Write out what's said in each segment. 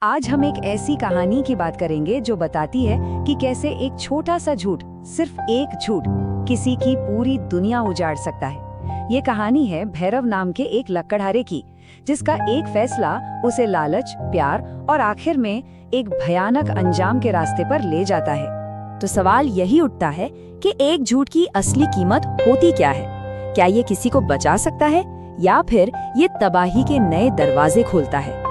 आज हम एक ऐसी कहानी की बात करेंगे जो बताती है कि कैसे एक छोटा सा झूठ, सिर्फ एक झूठ, किसी की पूरी दुनिया उजाड़ सकता है। ये कहानी है भैरव नाम के एक लकड़हारे की, जिसका एक फैसला उसे लालच, प्यार और आखिर में एक भयानक अंजाम के रास्ते पर ले जाता है। तो सवाल यही उठता है कि एक झूठ की असली कीमत होती क्या है? क्या ये किसी को बचा सकता है या फिर ये तबाही के नए दरवाजे खोलता है?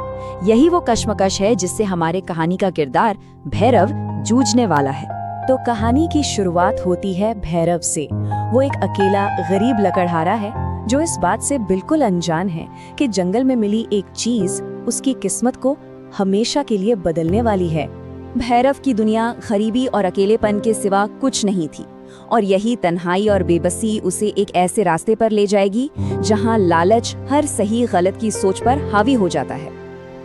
यही वो कश्मकश है जिससे हमारे कहानी का किरदार भैरव जूझने वाला है। तो कहानी की शुरुआत होती है भैरव से। वो एक अकेला गरीब लकड़हारा है जो इस बात से बिल्कुल अनजान है कि जंगल में मिली एक चीज उसकी किस्मत को हमेशा के लिए बदलने वाली है। भैरव की दुनिया गरीबी और अकेलेपन के सिवा कुछ नहीं थी, और यही तन्हाई और बेबसी उसे एक ऐसे रास्ते पर ले जाएगी जहां लालच हर सही गलत की सोच पर हावी हो जाता है।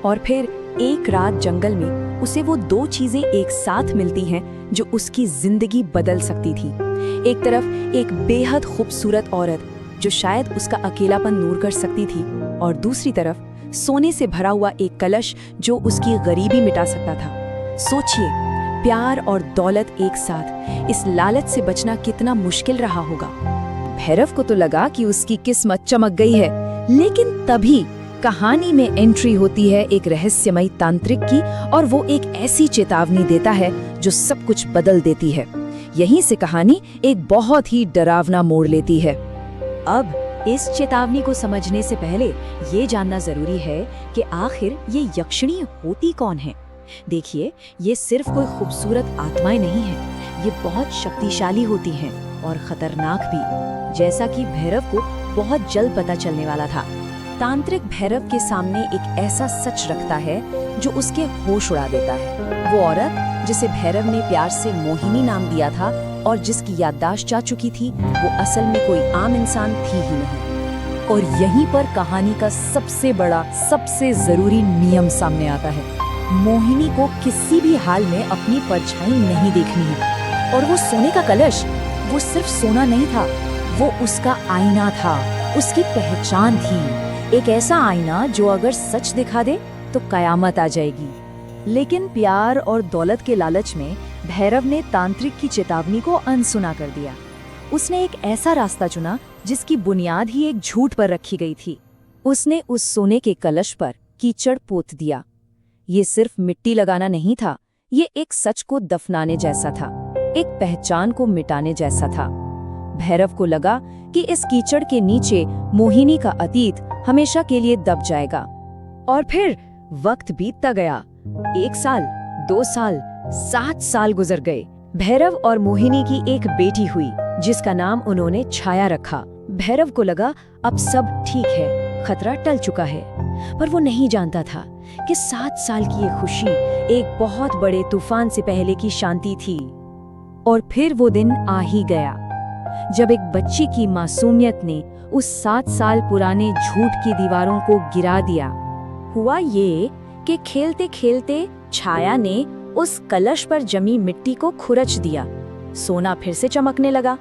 और फिर एक रात जंगल में उसे वो दो चीजें एक साथ मिलती हैं जो उसकी जिंदगी बदल सकती थी। एक तरफ एक बेहद खूबसूरत औरत जो शायद उसका अकेलापन दूर कर सकती थी, और दूसरी तरफ सोने से भरा हुआ एक कलश जो उसकी गरीबी मिटा सकता था। सोचिए, प्यार और दौलत एक साथ, इस लालच से बचना कितना मुश्किल रहा होगा। भैरव को तो लगा कि उसकी किस्मत चमक गई है, लेकिन तभी कहानी में एंट्री होती है एक रहस्यमयी तांत्रिक की, और वो एक ऐसी चेतावनी देता है जो सब कुछ बदल देती है। यहीं से कहानी एक बहुत ही डरावना मोड़ लेती है। अब इस चेतावनी को समझने से पहले ये जानना जरूरी है कि आखिर ये यक्षिणी होती कौन है। देखिए, ये सिर्फ कोई खूबसूरत आत्माएं नहीं हैं, ये बहुत शक्तिशाली होती हैं और खतरनाक भी, जैसा कि भैरव को बहुत जल्द पता चलने वाला था। तांत्रिक भैरव के सामने एक ऐसा सच रखता है जो उसके होश उड़ा देता है। वो औरत जिसे भैरव ने प्यार से मोहिनी नाम दिया था और जिसकी याददाश्त जा चुकी थी, वो असल में कोई आम इंसान थी ही नहीं। और यहीं पर कहानी का सबसे बड़ा, सबसे जरूरी नियम सामने आता है। मोहिनी को किसी भी हाल में अपनी परछाई नहीं देखनी है। और वो सोने का कलश, वो सिर्फ सोना नहीं था, वो उसका आईना था, उसकी पहचान थी। एक ऐसा आईना जो अगर सच दिखा दे तो कयामत आ जाएगी। लेकिन प्यार और दौलत के लालच में भैरव ने तांत्रिक की चेतावनी को अनसुना कर दिया। उसने एक ऐसा रास्ता चुना जिसकी बुनियाद ही एक झूठ पर रखी गई थी। उसने उस सोने के कलश पर कीचड़ पोत दिया। ये सिर्फ मिट्टी लगाना नहीं था, ये एक सच को दफनाने जैसा था, एक पहचान को मिटाने जैसा था। भैरव को लगा कि इस कीचड़ के नीचे मोहिनी का अतीत हमेशा के लिए दब जाएगा। और फिर वक्त बीतता गया। 1 साल, 2 साल, 7 साल गुजर गए। भैरव और मोहिनी की एक बेटी हुई जिसका नाम उन्होंने छाया रखा। भैरव को लगा अब सब ठीक है, खतरा टल चुका है। पर वो नहीं जानता था कि 7 साल की ये खुशी एक बहुत बड़े तूफान से पहले की शांति थी। और फिर वो दिन आ ही गया जब एक बच्ची की मासूमियत ने उस 7 साल पुराने झूठ की दीवारों को गिरा दिया। हुआ ये कि खेलते खेलते छाया ने उस कलश पर जमी मिट्टी को खुरच दिया। सोना फिर से चमकने लगा।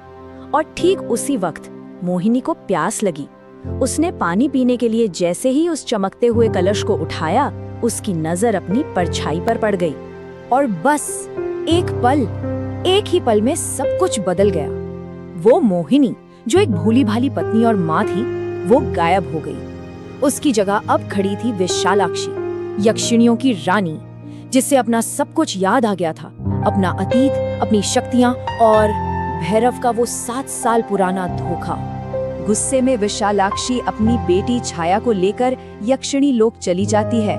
और ठीक उसी वक्त मोहिनी को प्यास लगी। उसने पानी पीने के लिए जैसे ही उस चमकते हुए कलश को उठाया, उसकी नजर अपनी परछाई पर पड़ गई। और बस एक ही पल में सब कुछ बदल गया। वो मोहिनी जो एक भूली भाली पत्नी और माँ थी, वो गायब हो गई। उसकी जगह अब खड़ी थी विशालाक्षी, यक्षिणियों की रानी, जिससे अपना सब कुछ याद आ गया था, अपना अतीत, अपनी शक्तियां और भैरव का वो 7 साल पुराना धोखा। गुस्से में विशालाक्षी अपनी बेटी छाया को लेकर यक्षिणी लोक चली जाती है,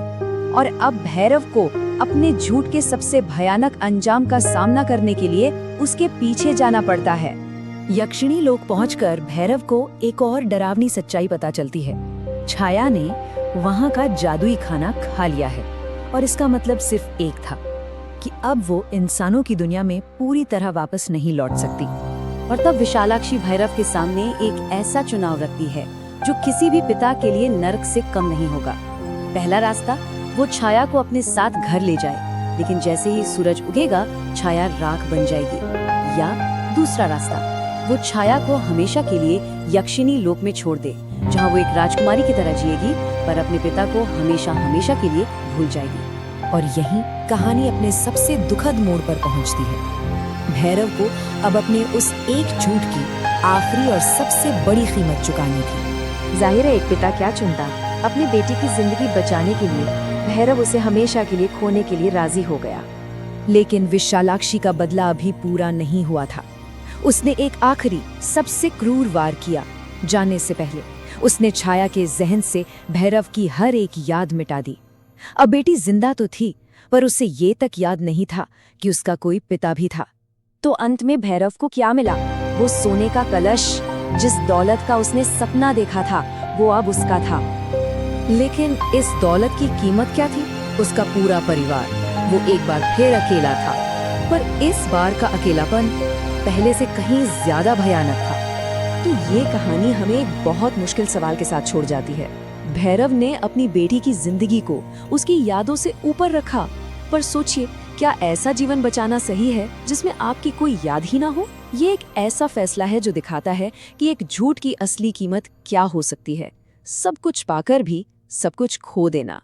और अब भैरव को अपने झूठ के सबसे भयानक अंजाम का सामना करने के लिए उसके पीछे जाना पड़ता है। यक्षिणी लोक पहुंचकर भैरव को एक और डरावनी सच्चाई पता चलती है। छाया ने वहां का जादुई खाना खा लिया है, और इसका मतलब सिर्फ एक था कि अब वो इंसानों की दुनिया में पूरी तरह वापस नहीं लौट सकती। और तब विशालाक्षी भैरव के सामने एक ऐसा चुनाव रखती है जो किसी भी पिता के लिए नर्क से कम नहीं होगा। पहला रास्ता, वो छाया को अपने साथ घर ले जाए, लेकिन जैसे ही सूरज उगेगा छाया राख बन जाएगी। या दूसरा रास्ता, वो छाया को हमेशा के लिए यक्षिणी लोक में छोड़ दे, जहाँ वो एक राजकुमारी की तरह जिएगी, पर अपने पिता को हमेशा हमेशा के लिए भूल जाएगी। और यहीं कहानी अपने सबसे दुखद मोड़ पर पहुंचती है। भैरव को अब अपने उस एक झूठ की आखिरी और सबसे बड़ी कीमत चुकानी थी। जाहिर है एक पिता क्या चुनता, अपनी बेटी की जिंदगी बचाने के लिए भैरव उसे हमेशा के लिए खोने के लिए राजी हो गया। लेकिन विशालाक्षी का बदला अभी पूरा नहीं हुआ था। उसने एक आखिरी सबसे क्रूर वार किया। जाने से पहले उसने छाया के जहन से भैरव की हर एक याद मिटा दी। अब बेटी जिंदा तो थी, पर उसे ये तक याद नहीं था कि उसका कोई पिता भी था। तो अंत में भैरव को क्या मिला? वो सोने का कलश, जिस दौलत का उसने सपना देखा था वो अब उसका था। लेकिन इस दौलत की कीमत क्या थी? उसका पूरा परिवार। वो एक बार फिर अकेला था, पर इस बार का अकेलापन पहले से कहीं ज्यादा भयानक था। तो ये कहानी हमें एक बहुत मुश्किल सवाल के साथ छोड़ जाती है। भैरव ने अपनी बेटी की जिंदगी को उसकी यादों से ऊपर रखा, पर सोचिए, क्या ऐसा जीवन बचाना सही है जिसमें आपकी कोई याद ही ना हो? ये एक ऐसा फैसला है जो दिखाता है कि एक झूठ की असली कीमत क्या हो सकती है। सब कुछ पाकर भी सब कुछ खो देना।